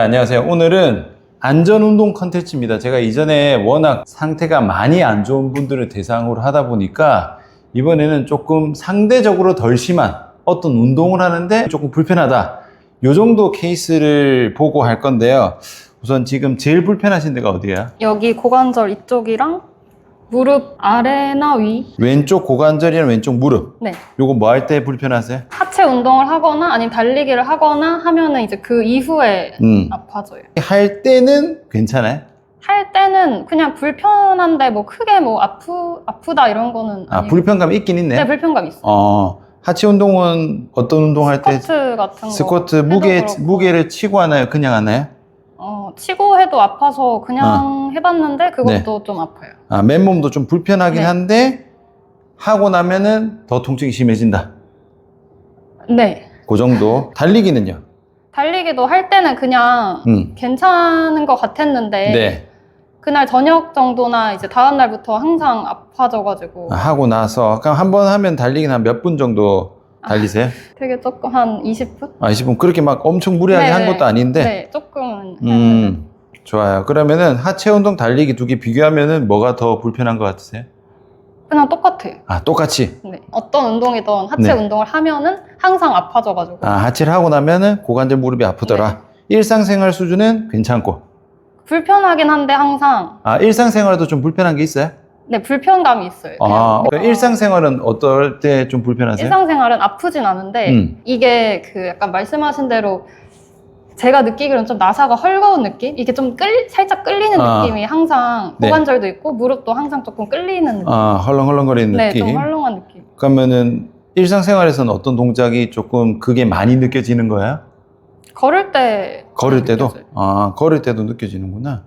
안녕하세요. 오늘은 안전운동 컨텐츠입니다. 제가 이전에 워낙 상태가 많이 안 좋은 분들을 대상으로 하다 보니까 이번에는 조금 상대적으로 덜 심한 어떤 운동을 하는데 조금 불편하다. 요 정도 케이스를 보고 할 건데요. 우선 지금 제일 불편하신 데가 어디예요? 여기 고관절 이쪽이랑 무릎 아래나 위. 왼쪽 고관절이랑 왼쪽 무릎. 네. 요거 뭐 할 때 불편하세요? 하체 운동을 하거나 아니면 달리기를 하거나 하면은 이제 그 이후에 아파져요. 할 때는 괜찮아요? 할 때는 그냥 불편한데 뭐 크게 뭐 아프다 이런 거는 아, 아니고. 불편감이 있긴 있네. 네, 불편감 있어요. 하체 운동은 어떤 운동 할 때? 스쿼트 같은 거. 스쿼트 해도 그렇고. 무게를 치고 하나요? 그냥 하나요? 치고 해도 아파서 그냥 해봤는데 그것도 좀 아파요. 아, 맨몸도 좀 불편하긴 네. 한데 하고 나면은 더 통증이 심해진다. 네. 그 정도. 달리기는요? 달리기도 할 때는 그냥 괜찮은 것 같았는데 네. 그날 저녁 정도나 이제 다음 날부터 항상 아파져가지고 하고 나서 그럼 한 번 하면 달리기는 한 몇 분 정도 달리세요? 되게 조금 한 20분? 아, 20분. 그렇게 막 엄청 무리하게 한 것도 아닌데. 네, 조금은. 좋아요. 그러면은 하체 운동 달리기 두 개 비교하면은 뭐가 더 불편한 것 같으세요? 그냥 똑같아요. 아, 똑같이. 네. 어떤 운동이든 하체 네. 운동을 하면은 항상 아파져가지고. 아, 하체를 하고 나면은 고관절 무릎이 아프더라. 일상생활 수준은 괜찮고. 불편하긴 한데 항상 아, 일상생활도 좀 불편한 게 있어요? 네, 불편감이 있어요. 아, 일상생활은 어떨 때 좀 불편하세요? 일상생활은 아프진 않은데 이게 그 약간 말씀하신 대로 제가 느끼기로는 좀 나사가 헐거운 느낌? 이게 좀 살짝 끌리는 느낌이 항상 고관절도 있고 무릎도 항상 조금 끌리는 느낌. 아, 헐렁헐렁거리는 네, 느낌? 좀 헐렁한 느낌. 그러면은 일상생활에서는 어떤 동작이 조금 그게 많이 느껴지는 거예요? 걸을 때 걸을 때도? 느껴져요. 아, 걸을 때도 느껴지는구나.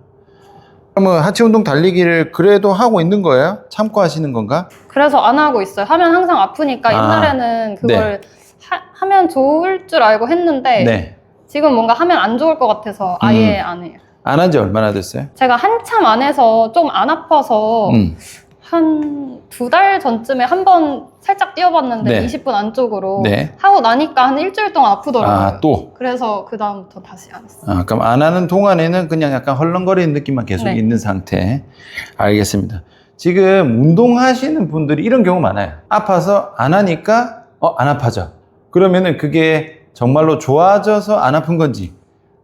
그러면 하체 운동 달리기를 그래도 하고 있는 거예요? 참고 하시는 건가? 그래서 안 하고 있어요. 하면 항상 아프니까 옛날에는 그걸 하면 좋을 줄 알고 했는데 네. 지금 뭔가 하면 안 좋을 것 같아서 아예 안 해요. 안 한 지 얼마나 됐어요? 제가 한참 안 해서 좀 안 아파서 한 2달 전쯤에 한 번 살짝 뛰어봤는데 네. 20분 안쪽으로 네. 하고 나니까 한 일주일 동안 아프더라고요. 아, 또? 그래서 그 다음부터 다시 안 했어요. 아, 그럼 안 하는 동안에는 그냥 약간 헐렁거리는 느낌만 계속 네. 있는 상태. 알겠습니다. 지금 운동하시는 분들이 이런 경우 많아요. 아파서 안 하니까 안 아파져. 그러면은 그게 정말로 좋아져서 안 아픈 건지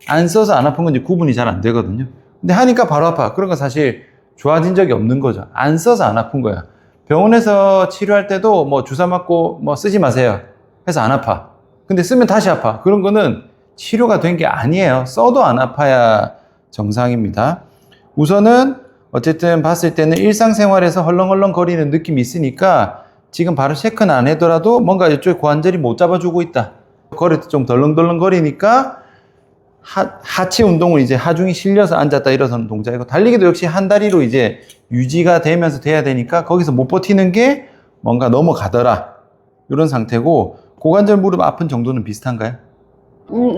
안 써서 안 아픈 건지 구분이 잘 안 되거든요. 근데 하니까 바로 아파. 그런 건 사실 좋아진 적이 없는 거죠. 안 써서 안 아픈 거야. 병원에서 치료할 때도 뭐 주사 맞고 뭐 쓰지 마세요 해서 안 아파. 근데 쓰면 다시 아파. 그런 거는 치료가 된 게 아니에요. 써도 안 아파야 정상입니다. 우선은 어쨌든 봤을 때는 일상생활에서 헐렁헐렁 거리는 느낌이 있으니까 지금 바로 체크는 안 해더라도 뭔가 이쪽 고관절이 못 잡아주고 있다. 걸을 때 좀 덜렁덜렁 거리니까 하체 운동을 이제 하중이 실려서 앉았다 일어서는 동작이고, 달리기도 역시 한 다리로 이제 유지가 되면서 돼야 되니까 거기서 못 버티는 게 뭔가 넘어가더라. 이런 상태고, 고관절 무릎 아픈 정도는 비슷한가요?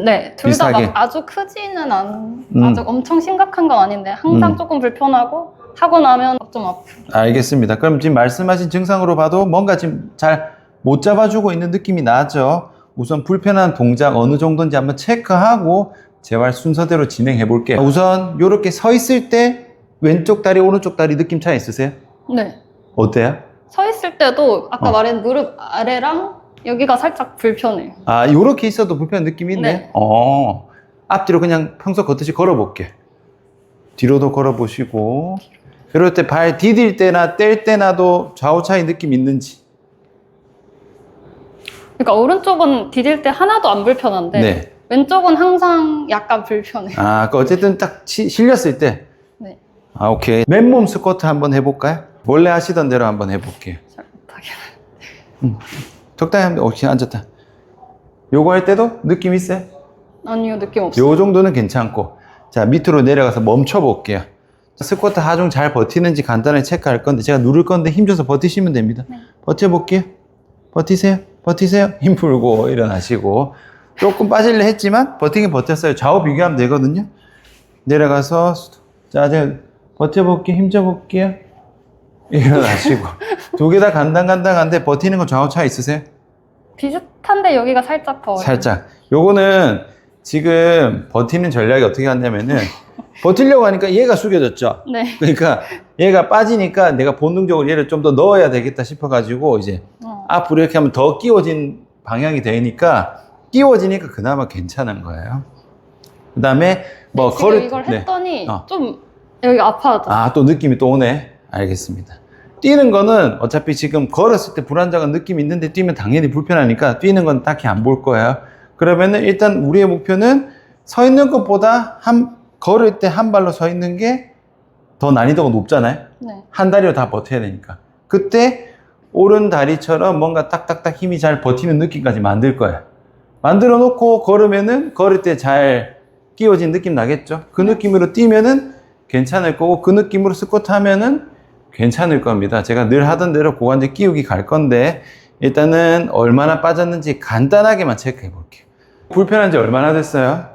네, 둘 다 막 아주 크지는 아주 엄청 심각한 건 아닌데 항상 조금 불편하고 하고 나면 좀 아프고. 알겠습니다. 그럼 지금 말씀하신 증상으로 봐도 뭔가 지금 잘 못 잡아주고 있는 느낌이 나죠. 우선 불편한 동작 어느 정도인지 한번 체크하고 재활 순서대로 진행해 볼게요. 우선 이렇게 서 있을 때 왼쪽 다리 오른쪽 다리 느낌 차이 있으세요? 네. 어때요? 서 있을 때도 아까 말한 무릎 아래랑 여기가 살짝 불편해요. 아, 요렇게 있어도 불편한 느낌이 있네. 네. 앞뒤로 그냥 평소 걷듯이 걸어볼게. 뒤로도 걸어보시고. 이럴 때 발 디딜 때나 뗄 때나도 좌우 차이 느낌 있는지. 그러니까 오른쪽은 디딜 때 하나도 안 불편한데 네. 왼쪽은 항상 약간 불편해요. 아, 그 어쨌든 딱 실렸을 때. 네. 아, 오케이. 맨몸 스쿼트 한번 해볼까요? 원래 하시던 대로 한번 해볼게요. 잘 못하게. 적당히 한번 오케이, 앉았다. 요거 할 때도 느낌 있어요? 아니요, 느낌 없어요. 요 정도는 괜찮고. 자, 밑으로 내려가서 멈춰볼게요. 스쿼트 하중 잘 버티는지 간단하게 체크할 건데 제가 누를 건데 힘줘서 버티시면 됩니다. 네. 버텨볼게요. 버티세요. 버티세요. 힘 풀고 일어나시고. 조금 빠질래 했지만 버티긴 버텼어요. 좌우 비교하면 되거든요. 내려가서 자, 제가 버텨볼게요. 힘줘볼게요. 일어나시고. 두 개 다 간당간당한데 버티는 건 좌우 차이 있으세요? 비슷한데 여기가 살짝 더. 살짝. 요거는 지금 버티는 전략이 어떻게 하냐면은 버티려고 하니까 얘가 숙여졌죠. 네. 그러니까 얘가 빠지니까 내가 본능적으로 얘를 좀 더 넣어야 되겠다 싶어가지고 이제 앞으로 이렇게 하면 더 끼워진 방향이 되니까 끼워지니까 그나마 괜찮은 거예요. 그 다음에 뭐 지금 이걸 했더니 좀 여기 아파져. 아, 또 느낌이 또 오네. 알겠습니다. 뛰는 거는 어차피 지금 걸었을 때 불안정한 느낌이 있는데 뛰면 당연히 불편하니까 뛰는 건 딱히 안 볼 거예요. 그러면은 일단 우리의 목표는 서 있는 것보다 걸을 때 한 발로 서 있는 게 더 난이도가 높잖아요. 네. 한 다리로 다 버텨야 되니까. 그때 오른 다리처럼 뭔가 딱딱딱 힘이 잘 버티는 느낌까지 만들 거예요. 만들어 놓고 걸으면은 걸을 때 잘 끼워진 느낌 나겠죠? 그 느낌으로 뛰면은 괜찮을 거고 그 느낌으로 스쿼트 하면은 괜찮을 겁니다. 제가 늘 하던 대로 고관절 끼우기 갈 건데 일단은 얼마나 빠졌는지 간단하게만 체크해 볼게요. 불편한 지 얼마나 됐어요?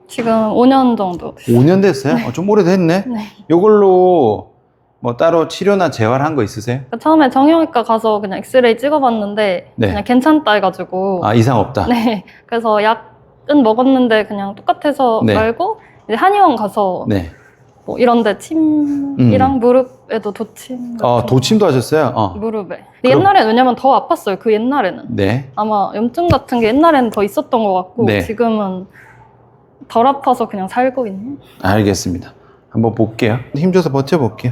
지금 5년 정도. 5년 됐어요? 좀 오래됐네. 네. 요걸로 뭐 따로 치료나 재활 한 거 있으세요? 처음에 정형외과 가서 그냥 엑스레이 찍어봤는데 네. 그냥 괜찮다 해가지고 아, 이상 없다. 네. 그래서 약은 먹었는데 그냥 똑같아서 네. 말고 이제 한의원 가서 네. 뭐 이런데 침이랑 무릎에도 도침 같은 도침도 하셨어요? 거. 무릎에. 옛날에는 왜냐면 더 아팠어요. 그 옛날에는. 네. 아마 염증 같은 게 옛날에는 더 있었던 것 같고 네. 지금은 덜 아파서 그냥 살고 있는. 알겠습니다. 한번 볼게요. 힘줘서 버텨볼게요.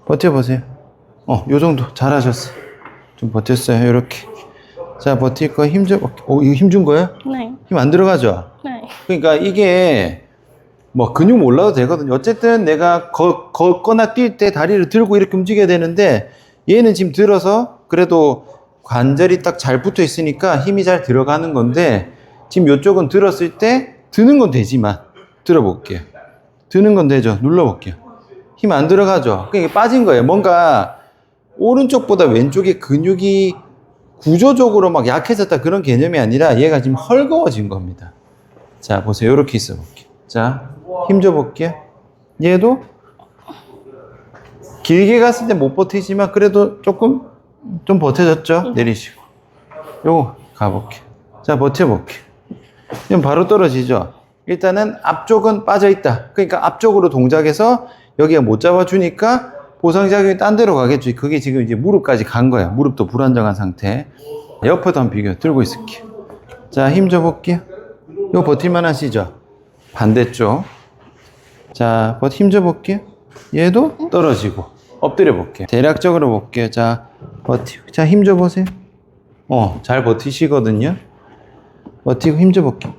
버텨보세요. 요 정도 잘하셨어요. 좀 버텼어요. 요렇게. 자, 버틸 거 힘줘. 이거 힘준 거예요? 네. 힘 안 들어가죠? 네. 그러니까 이게 뭐 근육 몰라도 되거든요. 어쨌든 내가 걷거나 뛸 때 다리를 들고 이렇게 움직여야 되는데 얘는 지금 들어서 그래도 관절이 딱 잘 붙어 있으니까 힘이 잘 들어가는 건데 지금 이쪽은 들었을 때 드는 건 되지만 들어볼게요. 드는 건 되죠. 눌러볼게요. 힘 안 들어가죠. 그러니까 빠진 거예요. 뭔가 오른쪽보다 왼쪽의 근육이 구조적으로 막 약해졌다 그런 개념이 아니라 얘가 지금 헐거워진 겁니다. 자, 보세요. 이렇게 있어 볼게요. 자, 힘줘 볼게요. 얘도 길게 갔을 때 못 버티지만 그래도 좀 버텨졌죠? 내리시고. 요거 가볼게요. 자, 버텨볼게요. 그럼 바로 떨어지죠? 일단은 앞쪽은 빠져있다. 그러니까 앞쪽으로 동작해서 여기가 못 잡아주니까 보상작용이 딴 데로 가겠죠. 그게 지금 이제 무릎까지 간 거야. 무릎도 불안정한 상태. 옆에도 한번 비교 들고 있을게요. 자, 힘줘 볼게요. 이거 버틸만 하시죠? 반대쪽. 자, 힘줘 볼게요. 얘도 떨어지고. 엎드려 볼게요. 대략적으로 볼게요. 자, 버티고. 자, 힘줘 보세요. 잘 버티시거든요. 버티고 힘줘 볼게요.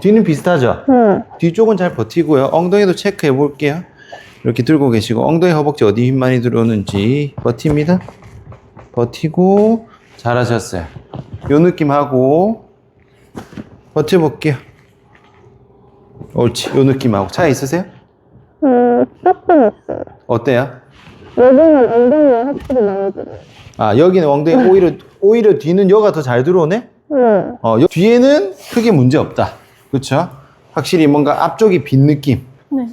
뒤는 비슷하죠? 뒤쪽은 잘 버티고요. 엉덩이도 체크해 볼게요. 이렇게 들고 계시고, 엉덩이 허벅지 어디 힘 많이 들어오는지 버팁니다. 버티고, 잘하셨어요. 요 느낌 하고, 버텨볼게요. 옳지. 요 느낌하고. 차이 있으세요? 조금 있어요. 어때요? 여기는 엉덩이가 확실히 많이 들어요. 아, 여기는 엉덩이 오히려 뒤는 여가 더 잘 들어오네? 네. 뒤에는 크게 문제 없다. 그쵸? 확실히 뭔가 앞쪽이 빈 느낌. 네.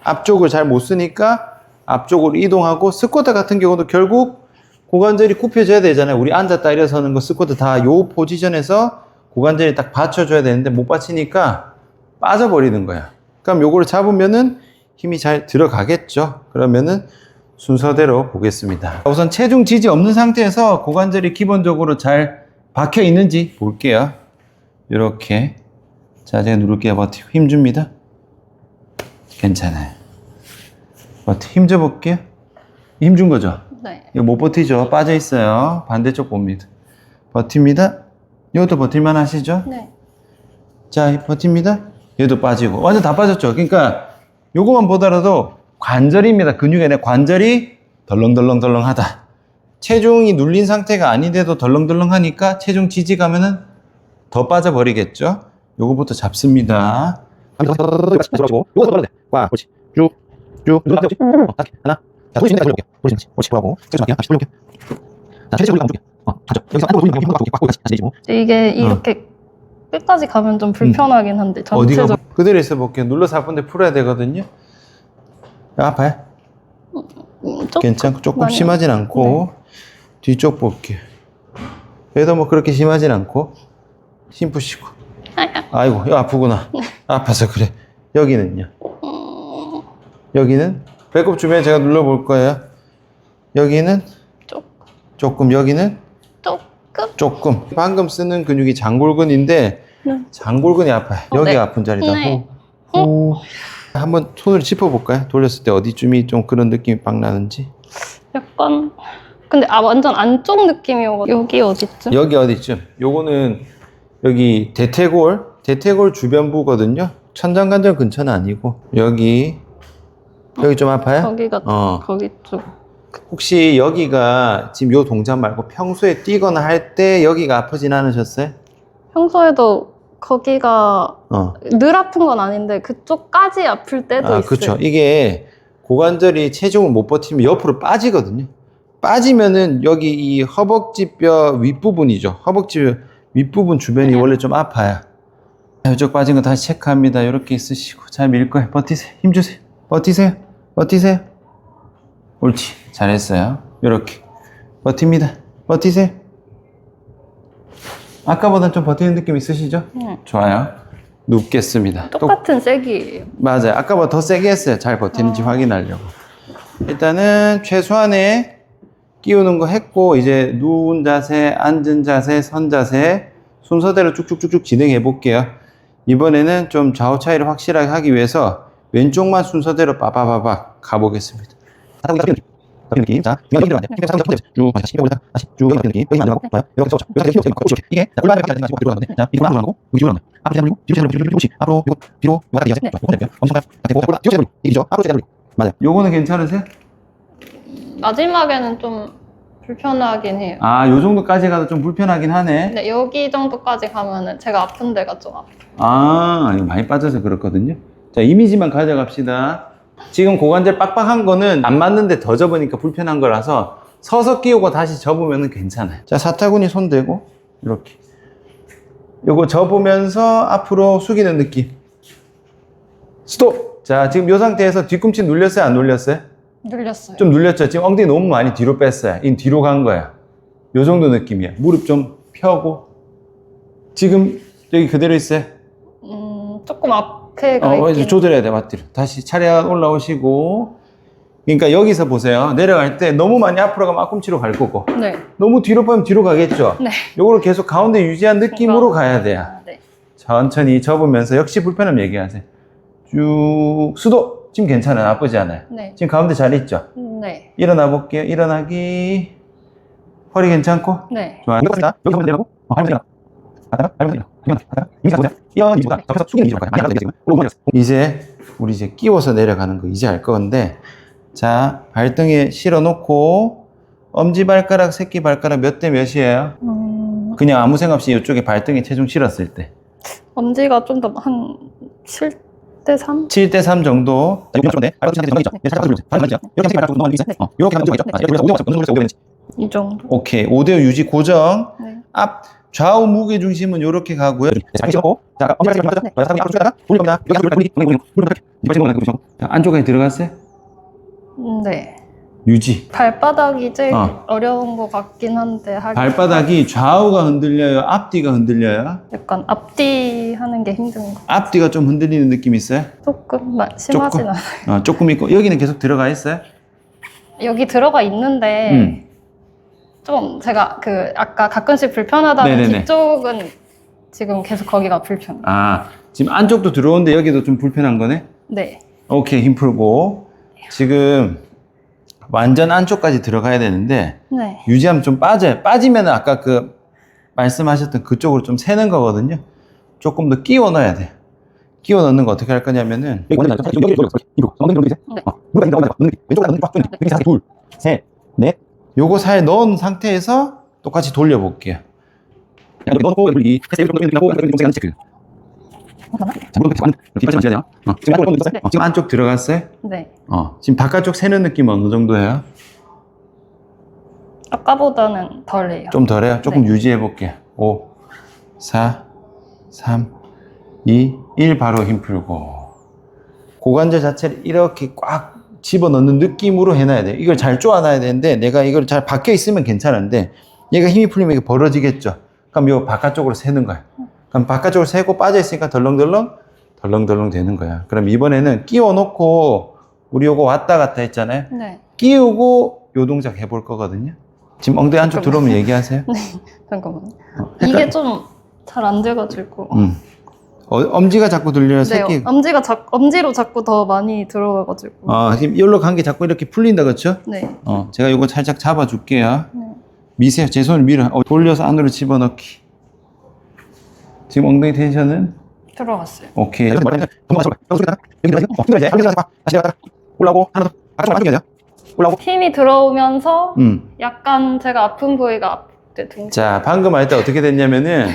앞쪽을 잘 못 쓰니까 앞쪽으로 이동하고 스쿼트 같은 경우도 결국 고관절이 굽혀져야 되잖아요. 우리 앉았다 일어서는 거 스쿼트 다 요 포지션에서 고관절이 딱 받쳐줘야 되는데 못 받치니까 빠져버리는 거야. 그럼 요거를 잡으면은 힘이 잘 들어가겠죠. 그러면은 순서대로 보겠습니다. 우선 체중 지지 없는 상태에서 고관절이 기본적으로 잘 박혀 있는지 볼게요. 이렇게. 자, 제가 누를게요. 버티고 힘 줍니다. 괜찮아요. 힘줘 볼게요. 힘 준 거죠? 네. 이거 못 버티죠? 빠져 있어요. 반대쪽 봅니다. 버팁니다. 이것도 버틸만 하시죠? 네. 자, 버팁니다. 얘도 빠지고. 완전 다 빠졌죠? 그러니까 요거만 보더라도 관절입니다. 근육이 아니라 관절이 덜렁덜렁 하다. 체중이 눌린 상태가 아닌데도 덜렁덜렁 하니까 체중 지지 가면은 더 빠져버리겠죠? 요거부터 잡습니다. 요거 더 돼. 와, 그렇지. 쭉. 하나. 자, 돌리시면 돌려볼게요. 돌리시면 옳지. 돌아보고. 체중 할게요. 다시 돌려볼게요. 자, 체중 돌리고 안쪽에. 가죠. 여기서 안으로 돌리면 힘 갖고 다시 내리고. 이게 이렇게 끝까지 가면 좀 불편하긴 한데 어디가 전체적으로 그대로 있어 볼게요. 눌러서 아픈데 풀어야 되거든요. 아파요? 괜찮고 조금 많이 심하진 않고 뒤쪽 볼게요. 얘도 뭐 그렇게 심하진 않고 힘 푸시고 아이고, 이거 아프구나. 아파서 그래. 여기는요? 여기는? 배꼽 주변에 제가 눌러볼 거예요. 여기는? 조금. 여기는? 조금. 방금 쓰는 근육이 장골근인데 네. 장골근이 아파요. 여기 네. 아픈 자리다. 네. 후. 한번 손을 짚어볼까요? 돌렸을 때 어디쯤이 좀 그런 느낌이 빡 나는지. 약간 근데 완전 안쪽 느낌이어가지고 여기 어디쯤? 여기 어디쯤? 요거는 여기 대퇴골 주변부거든요. 천장관절 근처는 아니고 여기 좀 아파요? 거기가 거기 쪽. 혹시 여기가 지금 요 동작 말고 평소에 뛰거나 할 때 여기가 아프진 않으셨어요? 평소에도 거기가 늘 아픈 건 아닌데 그쪽까지 아플 때도 있어요. 그렇죠. 이게 고관절이 체중을 못 버티면 옆으로 빠지거든요. 빠지면은 여기 이 허벅지뼈 윗부분이죠. 허벅지 윗부분 주변이 원래 좀 아파요. 이쪽 빠진 거 다시 체크합니다. 이렇게 있으시고 잘 밀 거예요. 버티세요. 힘주세요. 버티세요. 옳지. 잘했어요. 이렇게 버팁니다. 버티세요. 아까보다는 좀 버티는 느낌 있으시죠? 좋아요. 눕겠습니다. 똑같은 세기예요. 맞아요. 아까보다 더 세게 했어요. 잘 버티는지 확인하려고. 일단은 최소한의 끼우는 거 했고 이제 누운 자세, 앉은 자세, 선 자세 순서대로 쭉쭉쭉쭉 진행해 볼게요. 이번에는 좀 좌우 차이를 확실하게 하기 위해서 왼쪽만 순서대로 빠바바박 가보겠습니다. 느낌. 자, 여기 들어가야 돼. 쭉 다시 올라. 다시 쭉 여기 느낌. 여기 안 들어가고 봐요. 여기 저 여기 이렇게 이게 올라가는 게 가지고 뒤로 가는데. 자, 이거 앞으로 가고 여기 뒤로 가는. 앞으로 돌리고 뒤로 돌리고 앞으로 이거 뒤로 이거 가야 돼. 엄청 가. 되고 뒤로 돌리고. 이죠. 앞으로 돌리고. 맞아요. 요거는 괜찮으세요? 마지막에는 좀 불편하긴 해요. 요 정도까지 가도 좀 불편하긴 하네. 네, 여기 정도까지 가면은 제가 아픈 데가 좀 아파요. 이거 많이 빠져서 그렇거든요. 자, 이미지만 가져갑시다. 지금 고관절 빡빡한 거는 안 맞는데 더 접으니까 불편한 거라서 서서 끼우고 다시 접으면 괜찮아요. 자, 사타구니 손 대고 이렇게 요거 접으면서 앞으로 숙이는 느낌. 스톱. 자, 지금 이 상태에서 뒤꿈치 눌렸어요? 안 눌렸어요? 눌렸어요. 좀 눌렸죠? 지금 엉덩이 너무 많이 뒤로 뺐어요. 이 뒤로 간 거야. 요 정도 느낌이야. 무릎 좀 펴고 지금 여기 그대로 있어요? 조금 앞에가 있긴. 조절해야 돼. 맞대로. 다시 차례 올라오시고. 그러니까 여기서 보세요. 내려갈 때 너무 많이 앞으로 가면 앞꿈치로 갈 거고 네. 너무 뒤로 빠면 뒤로 가겠죠. 네. 요거를 계속 가운데 유지한 느낌으로 가야 돼요. 네. 천천히 접으면서 역시 불편하면 얘기하세요. 쭉 수도 지금 괜찮아요. 나쁘지 않아요. 네. 지금 가운데 잘 있죠. 네. 일어나 볼게요. 일어나기. 허리 괜찮고. 네. 좋아요. 여기 한번 내려가고 할머니 일어나. 하다가 할머니 일어나. 하다가 이미지 보세요. 이미지보다 덮여서 숙이는 이미지로 가요. 많이 하는데 지금. 이제 우리 이제 끼워서 내려가는 거 이제 알 건데, 자 발등에 실어 놓고 엄지 발가락, 새끼 발가락 몇 대 몇이에요? 그냥 아무 생각 없이 이쪽에 발등에 체중 실었을 때 엄지가 좀 더 한 7대 3? 7대 3 정도. 이 정도. 오케이. 5대5 유지 고정. 네. 앞 좌우 무게 중심은 이렇게 가고요. 자, 안쪽에 들어갔어요? 네. 유지. 발바닥이 제일 어려운 것 같긴 한데 발바닥이 좌우가 흔들려요? 앞뒤가 흔들려요? 약간 앞뒤 하는 게 힘든 거. 앞뒤가 좀 흔들리는 느낌 있어요? 조금 심하진 않아요. 조금 있고 여기는 계속 들어가 있어요? 여기 들어가 있는데 좀 제가 아까 가끔씩 불편하다는 네네네. 뒤쪽은 지금 계속 거기가 불편해요. 지금 안쪽도 들어오는데 여기도 좀 불편한 거네? 네. 오케이. 힘 풀고 지금 완전 안쪽까지 들어가야 되는데 네. 유지하면 좀 빠져요. 빠지면 아까 말씀하셨던 그쪽으로 좀 새는 거거든요. 조금 더 끼워 넣어야 돼. 끼워 넣는 거 어떻게 할 거냐면은 둘, 셋, 넷. 요거 살 넣은 상태에서 똑같이 돌려볼게요. 지금 안쪽 들어갔어요? 네. 지금 바깥쪽 새는 느낌 어느 정도예요? 아까보다는 덜해요. 좀 덜해요? 조금 유지해 볼게요. 5, 4, 3, 2, 1 바로 힘 풀고 고관절 자체를 이렇게 꽉 집어넣는 느낌으로 해놔야 돼요. 이걸 잘 쪼아놔야 되는데 내가 이걸 잘 박혀 있으면 괜찮은데 얘가 힘이 풀리면 이게 벌어지겠죠. 그럼 요 바깥쪽으로 새는 거예요. 그럼 바깥쪽으로 세고 빠져있으니까 덜렁덜렁 되는 거야. 그럼 이번에는 끼워놓고 우리 요거 왔다 갔다 했잖아요. 네. 끼우고 요 동작 해볼 거거든요. 지금 엉덩이 안쪽 들어오면 얘기하세요. 네. 잠깐만요. 헷갈려. 이게 좀 잘 안 돼가지고. 엄지가 자꾸 들려요, 새끼. 네, 엄지로 자꾸 더 많이 들어가가지고. 지금 여기로 간 게 자꾸 이렇게 풀린다, 그렇죠? 네. 제가 요거 살짝 잡아줄게요. 네. 미세요. 제 손을 밀어. 돌려서 안으로 집어넣기. 지금 엉덩이 텐션은? 들어갔어요. 오케이. 올라오고, 하나 더. 바깥쪽으로 돼요. 올라오고. 힘이 들어오면서 약간 제가 아픈 부위가 앞에 등. 자, 방금 할 때 어떻게 됐냐면은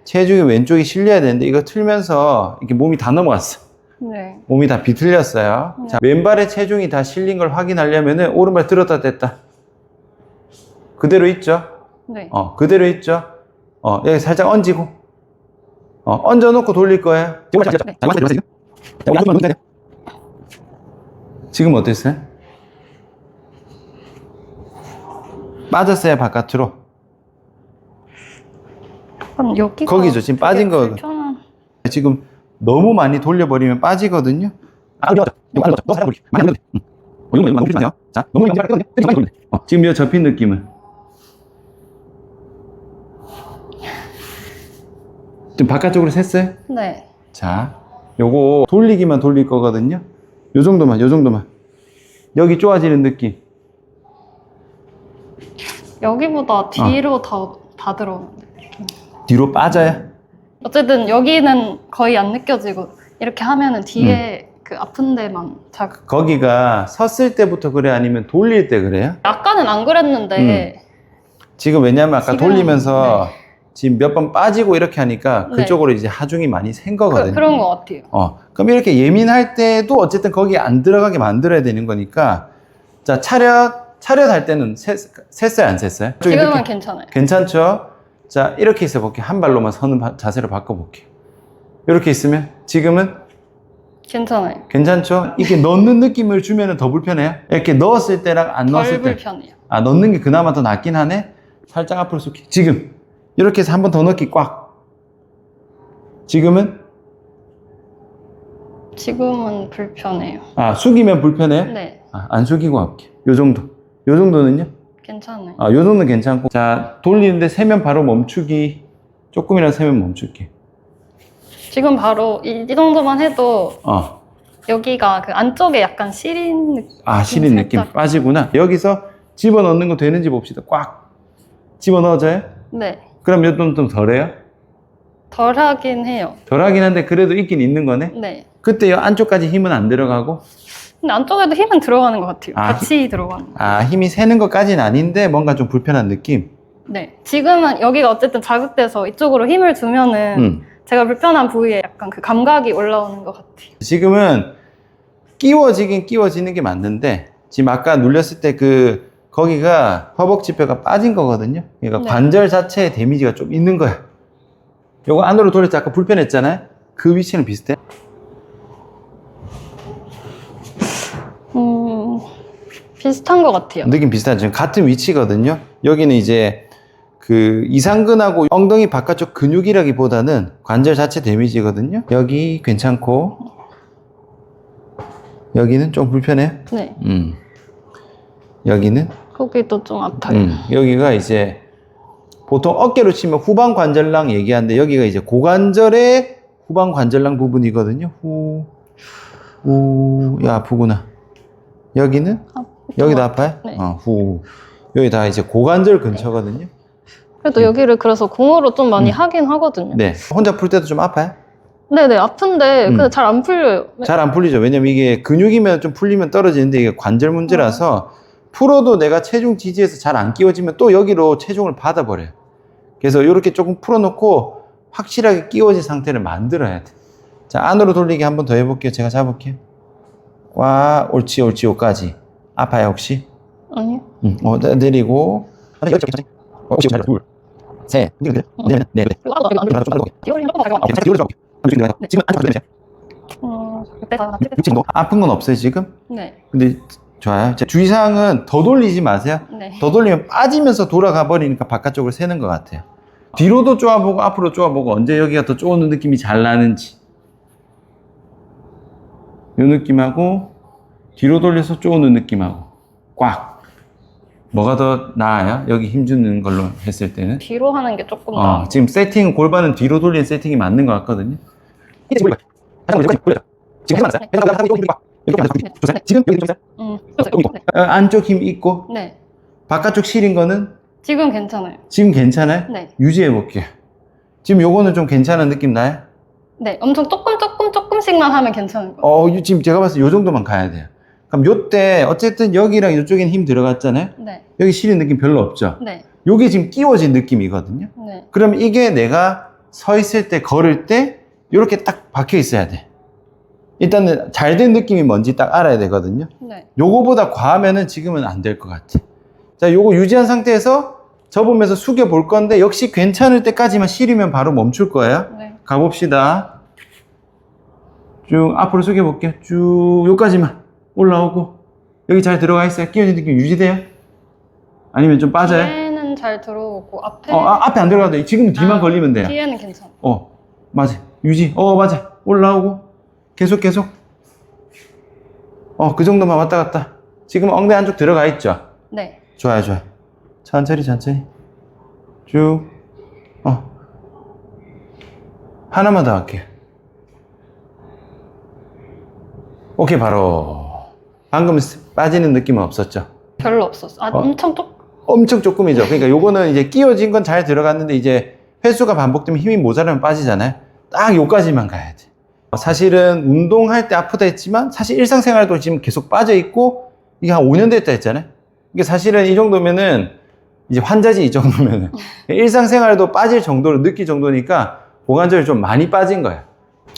체중이 왼쪽이 실려야 되는데 이거 틀면서 이렇게 몸이 다 넘어갔어. 네. 몸이 다 비틀렸어요. 네. 자, 왼발의 체중이 다 실린 걸 확인하려면은 오른발 들었다 뗐다. 그대로 있죠? 네. 그대로 있죠? 여기 살짝 얹이고. 얹어놓고 돌릴 거예요. 네. 지금 어땠어요? 빠졌어요, 바깥으로. 약간 여기가 거기죠. 지금 빠진 되게 거. 불편한. 지금 너무 많이 돌려버리면 빠지거든요. 자, 너무 지금 이 접힌 느낌은 좀 바깥쪽으로 샜어요? 네. 자, 요거 돌리기만 돌릴 거거든요. 요 정도만. 여기 좋아지는 느낌. 여기보다 뒤로 다 들어오는데. 뒤로 빠져요. 어쨌든 여기는 거의 안 느껴지고 이렇게 하면은 뒤에 그 아픈 데만 자극. 거기가 섰을 때부터 그래? 아니면 돌릴 때 그래요? 아까는 안 그랬는데 지금 왜냐면 아까 지금, 돌리면서 지금 몇 번 빠지고 이렇게 하니까 네. 그쪽으로 이제 하중이 많이 센 거거든요. 그런 것 같아요. 그럼 이렇게 예민할 때도 어쨌든 거기에 안 들어가게 만들어야 되는 거니까. 자, 차렷할 때는 셌어요, 안 셌어요? 지금은 괜찮아요. 괜찮죠? 자, 이렇게 있어 볼게요. 한 발로만 서는 자세로 바꿔볼게요. 이렇게 있으면 지금은 괜찮아요. 괜찮죠? 이렇게 넣는 느낌을 주면 더 불편해요? 이렇게 넣었을 때랑 안 덜 넣었을 때. 불편해요. 넣는 게 그나마 더 낫긴 하네? 살짝 앞으로 쑥기. 지금. 이렇게 해서 한 번 더 넣기 꽉. 지금은? 지금은 불편해요. 숙이면 불편해요? 네. 안 숙이고 할게요. 요 정도. 요 정도는요? 괜찮아요. 요 정도는 괜찮고. 자, 돌리는데 세면 바로 멈추기. 조금이라도 세면 멈출게. 지금 바로 이 정도만 해도 어. 여기가 그 안쪽에 약간 시린 느낌. 시린 느낌 살짝. 빠지구나. 여기서 집어넣는 거 되는지 봅시다. 꽉. 집어넣어져요? 네. 그럼 요즘 좀 덜해요? 덜 하긴 해요. 덜하긴 한데 그래도 있긴 있는 거네? 네. 그때 요 안쪽까지 힘은 안 들어가고? 근데 안쪽에도 힘은 들어가는 것 같아요. 아, 같이 들어가는 거. 힘이 새는 것까지는 아닌데 뭔가 좀 불편한 느낌? 네. 지금은 여기가 어쨌든 자극돼서 이쪽으로 힘을 주면은 제가 불편한 부위에 약간 그 감각이 올라오는 것 같아요. 지금은 끼워지긴 끼워지는 게 맞는데 지금 아까 눌렸을 때 거기가 허벅지뼈가 빠진 거거든요. 그러니까 네. 관절 자체에 데미지가 좀 있는 거야. 요거 안으로 돌릴 때 아까 불편했잖아요. 그 위치는 비슷해? 비슷한 것 같아요. 느낌 비슷하죠. 지금 같은 위치거든요. 여기는 이제 그 이상근하고 엉덩이 바깥쪽 근육이라기보다는 관절 자체 데미지거든요. 여기 괜찮고 여기는 좀 불편해요. 네. 여기는 거기도 좀 아파요. 여기가 이제 보통 어깨로 치면 후방 관절랑 얘기하는데 여기가 이제 고관절의 후방 관절랑 부분이거든요. 아프구나. 여기는? 여기도 아파요? 네. 여기 다 이제 고관절 근처거든요. 그래도 여기를 그래서 공으로 좀 많이 하긴 하거든요. 네. 혼자 풀 때도 좀 아파요? 네네, 아픈데 근데 잘 안 풀려요. 잘 안 풀리죠. 왜냐면 이게 근육이면 좀 풀리면 떨어지는데 이게 관절 문제라서 풀어도 내가 체중 지지해서 잘 안 끼워지면 또 여기로 체중을 받아버려요. 그래서 이렇게 조금 풀어놓고 확실하게 끼워진 상태를 만들어야 돼. 자, 안으로 돌리기 한 번 더 해볼게요. 제가 잡을게요. 와, 옳지, 요까지. 아파요, 혹시? 아니요. 내리고. 혹시 둘, 셋, 넷. 지금 아픈 건 없어요, 지금? 네. 근데 좋아요. 자, 주의사항은 더 돌리지 마세요. 네. 더 돌리면 빠지면서 돌아가 버리니까 바깥쪽으로 새는 것 같아요. 뒤로도 쪼아보고 앞으로 쪼아보고 언제 여기가 더 쪼는 느낌이 잘 나는지. 이 느낌하고 뒤로 돌려서 쪼는 느낌하고 꽉. 뭐가 더 나아요? 여기 힘주는 걸로 했을 때는? 뒤로 하는 게 조금 더. 지금 세팅, 골반은 뒤로 돌린 세팅이 맞는 것 같거든요. 지금 안쪽 힘 있고 네. 바깥쪽 실인 거는 지금 괜찮아요. 지금 괜찮아요? 네. 유지해 볼게요. 지금 요거는 좀 괜찮은 느낌 나요? 네. 엄청 조금씩만 하면 괜찮은 거예요. 지금 제가 봤을 때 요 정도만 가야 돼요. 그럼 요때 어쨌든 여기랑 이쪽에는 힘 들어갔잖아요? 네. 여기 실린 느낌 별로 없죠? 네. 요게 지금 끼워진 느낌이거든요? 네. 그럼 이게 내가 서 있을 때, 걸을 때 이렇게 딱 박혀 있어야 돼. 일단은 잘 된 느낌이 뭔지 딱 알아야 되거든요. 네. 요거보다 과하면은 지금은 안 될 것 같아. 자, 요거 유지한 상태에서 접으면서 숙여 볼 건데 역시 괜찮을 때까지만 실으면 바로 멈출 거예요. 네. 가봅시다. 쭉 앞으로 숙여 볼게요. 쭉 요까지만 올라오고 여기 잘 들어가 있어요. 끼워진 느낌 유지돼요? 아니면 좀 빠져요? 뒤에는 잘 들어오고 앞에 앞에 안 들어가도 돼. 지금 뒤만 걸리면 돼요. 뒤에는 괜찮아. 맞아. 유지. 맞아. 올라오고. 계속. 그 정도만 왔다 갔다. 지금 엉덩이 안쪽 들어가 있죠? 네. 좋아요. 천천히. 쭉. 하나만 더 할게요. 오케이, 바로. 방금 빠지는 느낌은 없었죠? 별로 없었어. 엄청 조금이죠. 그러니까 요거는 이제 끼워진 건 잘 들어갔는데 이제 횟수가 반복되면 힘이 모자라면 빠지잖아요. 딱 요까지만 가야 돼. 사실은 운동할 때 아프다 했지만 사실 일상생활도 지금 계속 빠져 있고 이게 한 5년 됐다 했잖아요. 이게 사실은 이 정도면은 이제 환자지, 이 정도면은. 일상생활도 빠질 정도로 느낄 정도니까 고관절이 좀 많이 빠진 거야.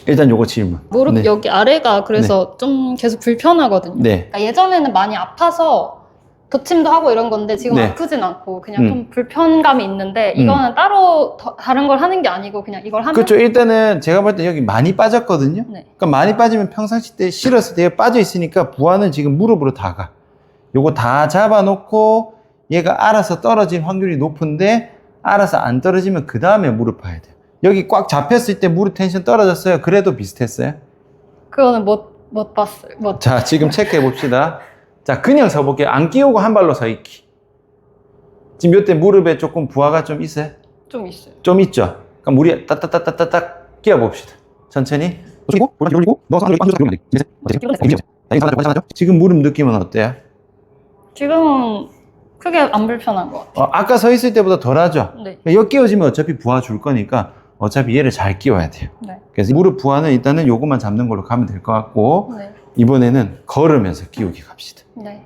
일단 요거 질문. 무릎 네. 여기 아래가 그래서 좀 계속 불편하거든요. 네. 그러니까 예전에는 많이 아파서 도침도 하고 이런 건데 지금 네. 아프진 않고 그냥 좀 불편감이 있는데 이거는 따로 다른 걸 하는 게 아니고 그냥 이걸 하면 그렇죠. 일단은 제가 볼 때 여기 많이 빠졌거든요. 네. 그러니까 많이 빠지면 평상시 때 실었을 때 빠져 있으니까 부하는 지금 무릎으로 다 가. 요거 다 잡아놓고 얘가 알아서 떨어질 확률이 높은데 알아서 안 떨어지면 그 다음에 무릎 봐야 돼요. 여기 꽉 잡혔을 때 무릎 텐션 떨어졌어요? 그래도 비슷했어요? 그거는 못 봤어요. 자, 지금 체크해 봅시다. 자, 그냥 서볼게요. 안 끼우고 한 발로 서 있기. 지금 이때 무릎에 조금 부하가 좀 있어요? 좀 있어요. 좀 있죠? 그럼 우리 따따따따따딱 끼워 봅시다. 천천히. 숙이고, 골반 올리고, 넣어서 안으로 들어오면 안 돼. 지금 무릎 느낌은 어때요? 지금은 크게 안 불편한 것 같아요. 아까 서 있을 때보다 덜 하죠? 네. 여기 끼워지면 어차피 부하 줄 거니까 어차피 얘를 잘 끼워야 돼요. 네. 그래서 무릎 부하는 일단은 요것만 잡는 걸로 가면 될 것 같고 네. 이번에는 걸으면서 끼우기 갑시다. 네.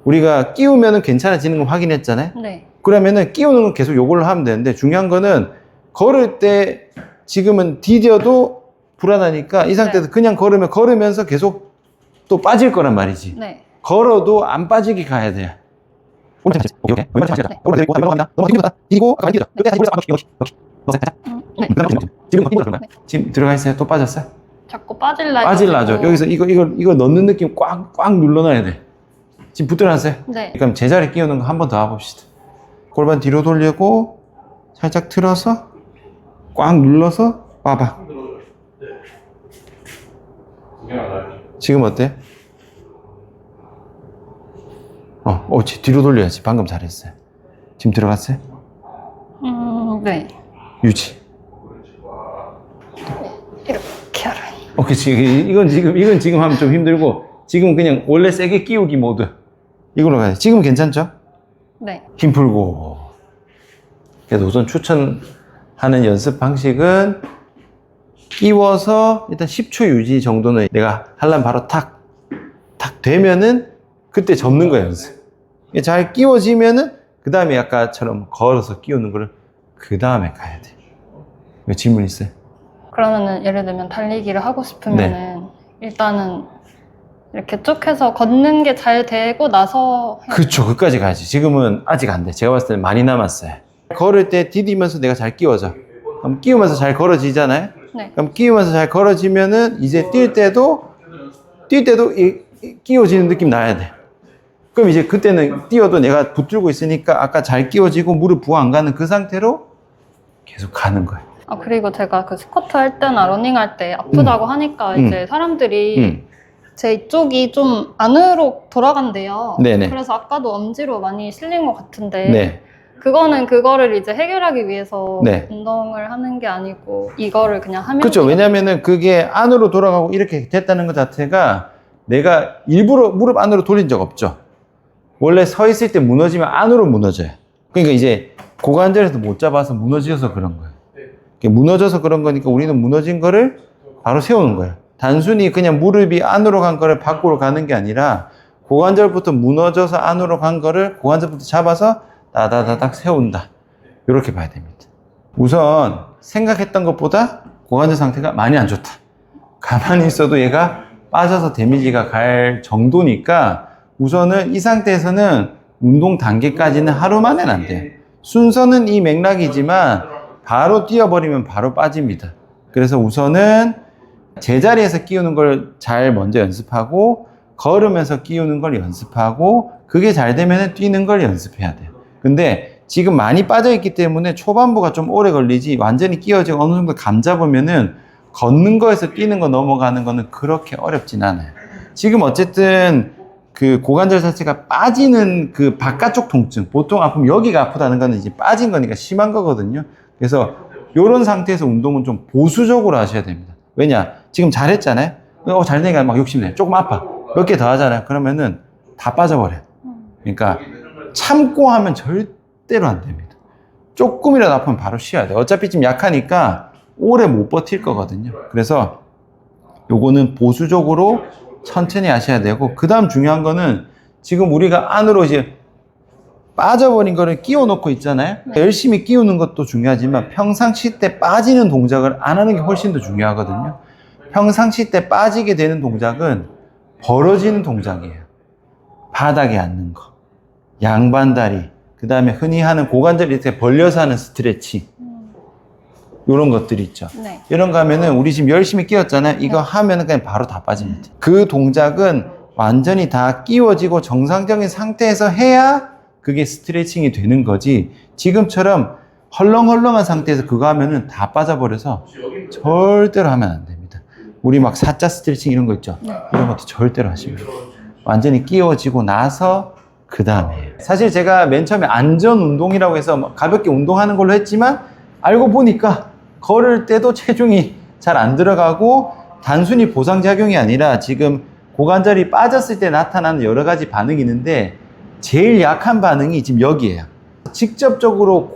우리가 끼우면은 괜찮아지는 거 확인했잖아요? 네. 그러면은 끼우는 건 계속 요걸로 하면 되는데 중요한 거는 걸을 때 지금은 디뎌도 불안하니까 이 상태에서 그냥 걸으면서 계속 또 빠질 거란 말이지. 네. 걸어도 안 빠지게 가야 돼요. 오케이. 오케이. 오케이. 이고 아까 이거. 이때 다시 여기. 네. 지금 힘들어. 지금 들어가 있어요. 또 빠졌어요? 자꾸 빠질라. 빠질라죠. 여기서 이거 넣는 느낌 꽉 눌러놔야 돼. 지금 붙들어놨어요. 네. 그럼 제자리 끼우는 거 한 번 더 해봅시다. 골반 뒤로 돌리고 살짝 틀어서 꽉 눌러서 봐봐. 지금 어때? 뒤로 돌려야지. 방금 잘했어요. 지금 들어갔어요? 네. 유지. 이렇게 하라. 오케이. 이건 지금 하면 좀 힘들고 지금 그냥 원래 세게 끼우기 모드. 이걸로 가야 돼. 지금 괜찮죠? 네. 힘 풀고. 그래서 우선 추천하는 연습 방식은 끼워서 일단 10초 유지 정도는 내가 하려면 바로 탁 되면은 그때 접는 거야, 연습. 잘 끼워지면은 그 다음에 아까처럼 걸어서 끼우는 거를 그 다음에 가야 돼. 왜 질문 있어요? 그러면은 예를 들면 달리기를 하고 싶으면은 일단은 이렇게 쭉 해서 걷는 게 잘 되고 나서 그쵸, 그까지 가야지. 지금은 아직 안 돼. 제가 봤을 때는 많이 남았어요. 걸을 때 디디면서 내가 잘 끼워져. 그럼 끼우면서 잘 걸어지잖아요? 네. 그럼 끼우면서 잘 걸어지면은 이제 뛸 때도 끼워지는 느낌 나야 돼. 그럼 이제 그때는 뛰어도 내가 붙들고 있으니까 아까 잘 끼워지고 무릎 부하 안 가는 그 상태로 계속 가는 거예요. 아, 그리고 제가 그 스쿼트 할 때나 러닝 할 때 아프다고 하니까 이제 사람들이 제 이쪽이 좀 안으로 돌아간대요. 네네. 그래서 아까도 엄지로 많이 실린 것 같은데 네. 그거를 이제 해결하기 위해서 네. 운동을 하는 게 아니고 이거를 그냥 하면 그렇죠. 왜냐면은 그게 안으로 돌아가고 이렇게 됐다는 것 자체가 내가 일부러 무릎 안으로 돌린 적 없죠. 원래 서 있을 때 무너지면 안으로 무너져요. 그러니까 이제 고관절에서 못 잡아서 무너져서 그런 거예요. 무너져서 그런 거니까 우리는 무너진 거를 바로 세우는 거예요. 단순히 그냥 무릎이 안으로 간 거를 밖으로 가는 게 아니라 고관절부터 무너져서 안으로 간 거를 고관절부터 잡아서 따다다닥 세운다. 이렇게 봐야 됩니다. 우선 생각했던 것보다 고관절 상태가 많이 안 좋다. 가만히 있어도 얘가 빠져서 데미지가 갈 정도니까 우선은 이 상태에서는 운동 단계까지는 하루 만에는 안 돼요. 순서는 이 맥락이지만 바로 뛰어버리면 바로 빠집니다. 그래서 우선은 제자리에서 끼우는 걸 잘 먼저 연습하고 걸으면서 끼우는 걸 연습하고 그게 잘 되면 뛰는 걸 연습해야 돼요. 근데 지금 많이 빠져있기 때문에 초반부가 좀 오래 걸리지 완전히 끼워지고 어느 정도 감 잡으면은 걷는 거에서 뛰는 거 넘어가는 거는 그렇게 어렵진 않아요. 지금 어쨌든 그 고관절 자체가 빠지는 그 바깥쪽 통증, 보통 아프면 여기가 아프다는 거는 이제 빠진 거니까 심한 거거든요. 그래서 이런 상태에서 운동은 좀 보수적으로 하셔야 됩니다. 왜냐? 지금 잘했잖아요? 잘 되니까 막 욕심내. 조금 아파. 몇 개 더 하잖아요. 그러면은 다 빠져버려요. 그러니까 참고 하면 절대로 안 됩니다. 조금이라도 아프면 바로 쉬어야 돼요. 어차피 좀 약하니까 오래 못 버틸 거거든요. 그래서 요거는 보수적으로 천천히 하셔야 되고, 그 다음 중요한 거는 지금 우리가 안으로 이제 빠져버린 거를 끼워 놓고 있잖아요. 열심히 끼우는 것도 중요하지만 평상시 때 빠지는 동작을 안 하는 게 훨씬 더 중요하거든요. 평상시 때 빠지게 되는 동작은 벌어지는 동작이에요. 바닥에 앉는 거, 양반다리, 그 다음에 흔히 하는 고관절 이렇게 벌려서 하는 스트레칭, 이런 것들이 있죠. 네. 이런 거 하면은 우리 지금 열심히 끼웠잖아요. 이거 하면은 그냥 바로 다 빠집니다. 그 동작은 완전히 다 끼워지고 정상적인 상태에서 해야 그게 스트레칭이 되는 거지, 지금처럼 헐렁헐렁한 상태에서 그거 하면은 다 빠져버려서 절대로 하면 안 됩니다. 우리 막 사자 스트레칭 이런 거 있죠. 이런 것도 절대로 하시면 돼요. 완전히 끼워지고 나서 그 다음에. 사실 제가 맨 처음에 안전 운동이라고 해서 가볍게 운동하는 걸로 했지만 알고 보니까 걸을 때도 체중이 잘 안 들어가고 단순히 보상작용이 아니라 지금 고관절이 빠졌을 때 나타나는 여러 가지 반응이 있는데 제일 약한 반응이 지금 여기에요. 직접적으로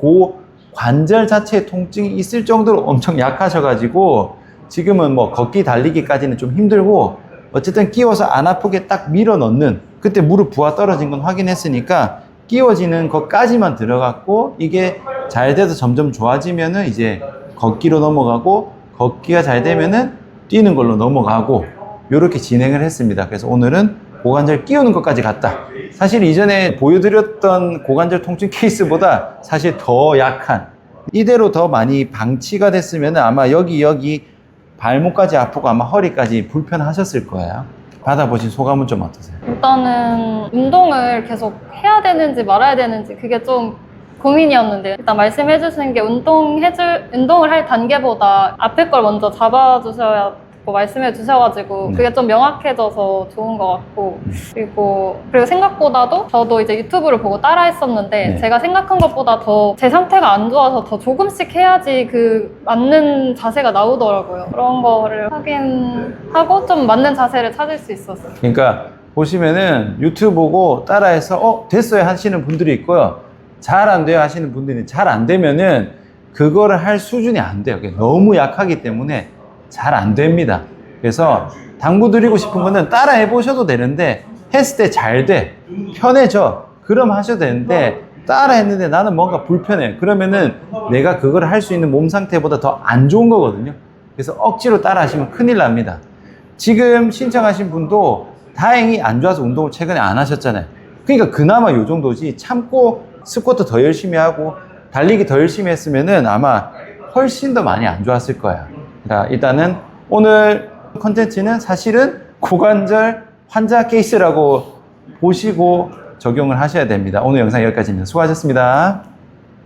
고관절 자체에 통증이 있을 정도로 엄청 약하셔가지고 지금은 뭐 걷기 달리기까지는 좀 힘들고 어쨌든 끼워서 안 아프게 딱 밀어 넣는, 그때 무릎 부하 떨어진 건 확인했으니까 끼워지는 것까지만 들어갔고 이게 잘 돼서 점점 좋아지면은 이제 걷기로 넘어가고 걷기가 잘 되면은 뛰는 걸로 넘어가고 이렇게 진행을 했습니다. 그래서 오늘은 고관절 끼우는 것까지 갔다. 사실 이전에 보여드렸던 고관절 통증 케이스보다 사실 더 약한, 이대로 더 많이 방치가 됐으면 아마 여기 발목까지 아프고 아마 허리까지 불편하셨을 거예요. 받아보신 소감은 좀 어떠세요? 일단은 운동을 계속 해야 되는지 말아야 되는지 그게 좀 고민이었는데, 일단 말씀해 주신 게 운동을 할 단계보다 앞에 걸 먼저 잡아주셔야 말씀해 주셔가지고 그게 좀 명확해져서 좋은 것 같고, 그리고 생각보다도 저도 이제 유튜브를 보고 따라 했었는데 제가 생각한 것보다 더 제 상태가 안 좋아서 더 조금씩 해야지 그 맞는 자세가 나오더라고요. 그런 거를 확인하고 좀 맞는 자세를 찾을 수 있었어요. 그러니까 보시면은 유튜브 보고 따라해서 됐어요 하시는 분들이 있고요, 잘 안 돼요 하시는 분들이, 잘 안 되면은 그거를 할 수준이 안 돼요. 너무 약하기 때문에 잘 안 됩니다. 그래서 당부드리고 싶은 거는 따라 해보셔도 되는데 했을 때 잘 돼, 편해져, 그럼 하셔도 되는데 따라 했는데 나는 뭔가 불편해, 그러면은 내가 그걸 할 수 있는 몸 상태보다 더 안 좋은 거거든요. 그래서 억지로 따라 하시면 큰일 납니다. 지금 신청하신 분도 다행히 안 좋아서 운동을 최근에 안 하셨잖아요. 그러니까 그나마 요 정도지, 참고 스쿼트 더 열심히 하고 달리기 더 열심히 했으면은 아마 훨씬 더 많이 안 좋았을 거야. 자, 일단은 오늘 컨텐츠는 사실은 고관절 환자 케이스라고 보시고 적용을 하셔야 됩니다. 오늘 영상 여기까지입니다. 수고하셨습니다.